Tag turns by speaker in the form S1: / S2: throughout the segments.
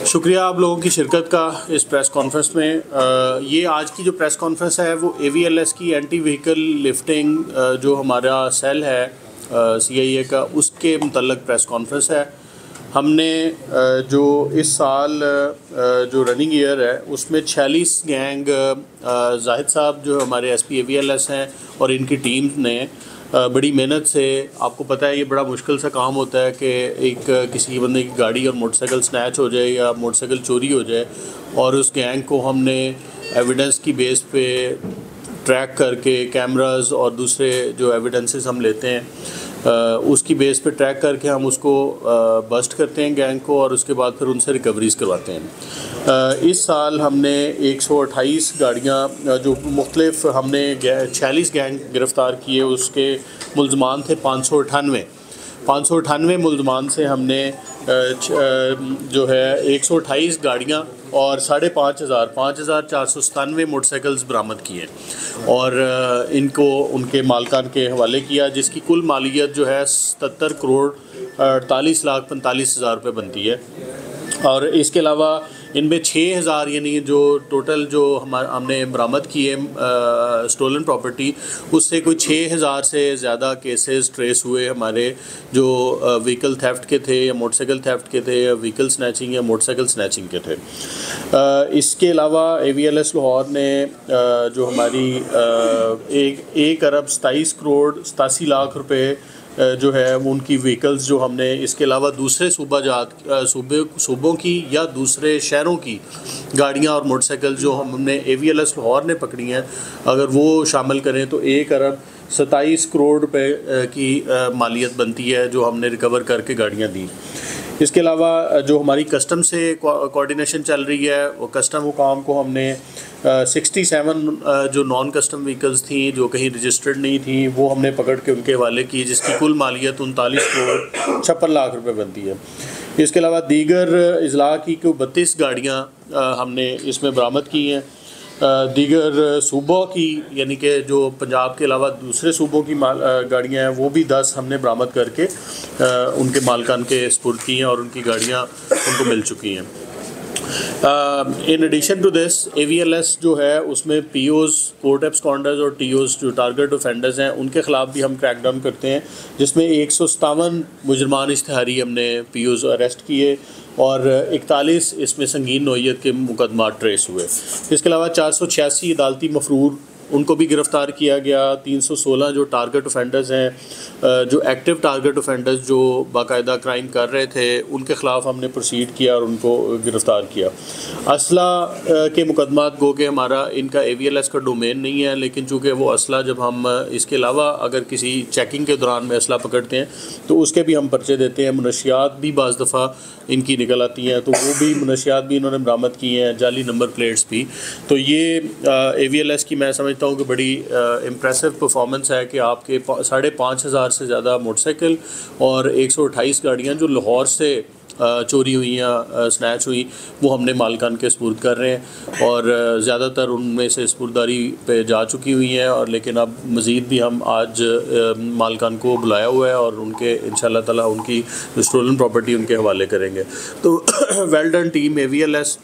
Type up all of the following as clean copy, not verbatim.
S1: शुक्रिया आप लोगों की शिरकत का इस प्रेस कॉन्फ्रेंस में। ये आज की जो प्रेस कॉन्फ्रेंस है वो AVLS की एंटी व्हीकल लिफ्टिंग जो हमारा सेल है CIA का, उसके मुतल्लक प्रेस कॉन्फ्रेंस है। हमने जो इस साल जो रनिंग ईयर है उसमें 46 गैंग जाहिद साहब जो हमारे SP AVLS हैं और इनकी टीम ने बड़ी मेहनत से, आपको पता है ये बड़ा मुश्किल सा काम होता है कि एक किसी बंदे की गाड़ी और मोटरसाइकिल स्नैच हो जाए या मोटरसाइकिल चोरी हो जाए, और उस गैंग को हमने एविडेंस की बेस पे ट्रैक करके कैमरास और दूसरे जो एविडेंसेस हम लेते हैं उसकी बेस पे ट्रैक करके हम उसको बस्ट करते हैं गैंग को, और उसके बाद फिर उनसे रिकवरीज करवाते हैं। इस साल हमने 128 गाड़ियाँ जो मुख्तलिफ हमने 46 गैंग गिरफ़्तार किए, उसके मुल्ज़मान थे 598 मुल्ज़मान से हमने जो है 128 गाड़ियाँ और 5,497 मोटरसाइकिल्स बरामद किए और इनको उनके मालिकान के हवाले किया, जिसकी कुल मालियत जो है 77 करोड़ 48,45,000 रुपये बनती है। और इसके अलावा इनमें 6,000 यानी जो टोटल जो हमने बरामद किए स्टोलन प्रॉपर्टी, उससे कोई 6,000 से ज़्यादा केसेस ट्रेस हुए हमारे, जो व्हीकल थेफ्ट के थे या मोटरसाइकिल थेफ्ट के थे या व्हीकल स्नैचिंग या मोटरसाइकिल स्नैचिंग के थे। इसके अलावा AVLS लाहौर ने जो हमारी 1 अरब 27 करोड़ 87 लाख रुपए जो है उनकी व्हीकल्स जो हमने, इसके अलावा दूसरे सूबों की या दूसरे शहरों की गाड़ियां और मोटरसाइकिल जो हमने AVLS लाहौर ने पकड़ी हैं, अगर वो शामिल करें तो 1 अरब 27 करोड़ रुपए की मालियत बनती है जो हमने रिकवर करके गाड़ियां दी। इसके अलावा जो हमारी कस्टम से कोऑर्डिनेशन चल रही है, वो कस्टम हुकाम को हमने 67 जो नॉन कस्टम व्हीकल्स थी जो कहीं रजिस्टर्ड नहीं थी वो हमने पकड़ के उनके हवाले की, जिसकी कुल मालियत 39 करोड़ 56 लाख रुपए बनती है। इसके अलावा दीगर अजला की 32 गाड़ियाँ हमने इसमें बरामद की हैं। दीगर सूबों की यानी कि जो पंजाब के अलावा दूसरे सूबों की गाड़ियाँ हैं वो भी 10 हमने बरामद करके उनके मालिकान के स्पुर्द की हैं और उनकी गाड़ियाँ उनको मिल चुकी हैं। In addition to this AVLS जो है उसमें POs कोर्ट एब्सकॉन्डर्स और TOs जो टारगेट ऑफेंडर्स हैं उनके ख़िलाफ़ भी हम क्रैकडाउन करते हैं, जिसमें 157 मुजरमान इश्तिहारी हमने POs अरेस्ट किए और 41 इसमें संगीन नौइयत के मुकदमात ट्रेस हुए। इसके अलावा 486 अदालती मफरूर उनको भी गिरफ़्तार किया गया। 316 जो टारगेट ऑफेंडर्स हैं, जो एक्टिव टारगेट ऑफेंडर्स जो बाकायदा क्राइम कर रहे थे, उनके ख़िलाफ़ हमने प्रोसीड किया और उनको गिरफ़्तार किया। असला के मुकदमात गो के हमारा इनका AVLS का डोमेन नहीं है, लेकिन चूँकि वो असला जब हम इसके अलावा अगर किसी चेकिंग के दौरान में असला पकड़ते हैं तो उसके भी हम पर्चे देते हैं। मुनशियात भी बाज़ दफ़ा इनकी निकल आती हैं, तो वो भी मुनशियात भी इन्होंने बरामद किए हैं, जाली नंबर प्लेट्स भी। तो ये AVLS की मैं समझता हूँ कि बड़ी इम्प्रेसिव परफॉर्मेंस है कि आपके 5,500 से ज़्यादा मोटरसाइकिल और 128 गाड़ियाँ जो लाहौर से चोरी हुई या स्नैच हुई वो हमने मालिकान के स्पुर्द कर रहे हैं, और ज़्यादातर उनमें से स्पुर्दारी पे जा चुकी हुई हैं, और लेकिन अब मज़ीद भी हम आज मालिकान को बुलाया हुआ है और उनके इंशाल्लाह ताला उनकी स्टोलन प्रॉपर्टी उनके हवाले करेंगे। तो वेल डन टीम AVLS,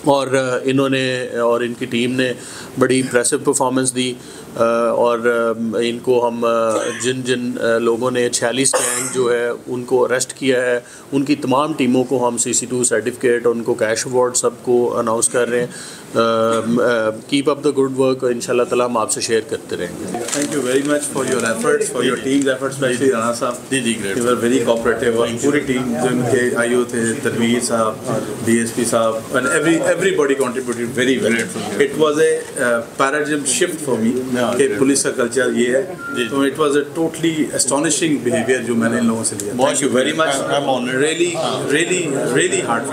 S1: और इन्होंने और इनकी टीम ने बड़ी इम्प्रेसिव परफॉर्मेंस दी, और इनको हम जिन लोगों ने 46 गैंग जो है उनको अरेस्ट किया है, उनकी तमाम टीमों को हम CC2 सर्टिफिकेट और उनको कैश अवार्ड सबको अनाउंस कर रहे हैं। Keep up the good work, इंशाल्लाह ताला हम आपसे शेयर करते रहेंगे।
S2: Thank you very much for your efforts, for your teams efforts, specially Rana साहब।
S1: जी great,
S2: you were very cooperative, और पूरी टीम जो उनके IO थे, तनवीर साहब, DSP साहब, and everybody contributed very well. It was a paradigm shift for me कि पुलिस का कल्चर ये है, तो it was a totally astonishing behavior जो मैंने इन लोगों से लिया। Thank you very much.
S1: I'm honored.
S2: Really hard.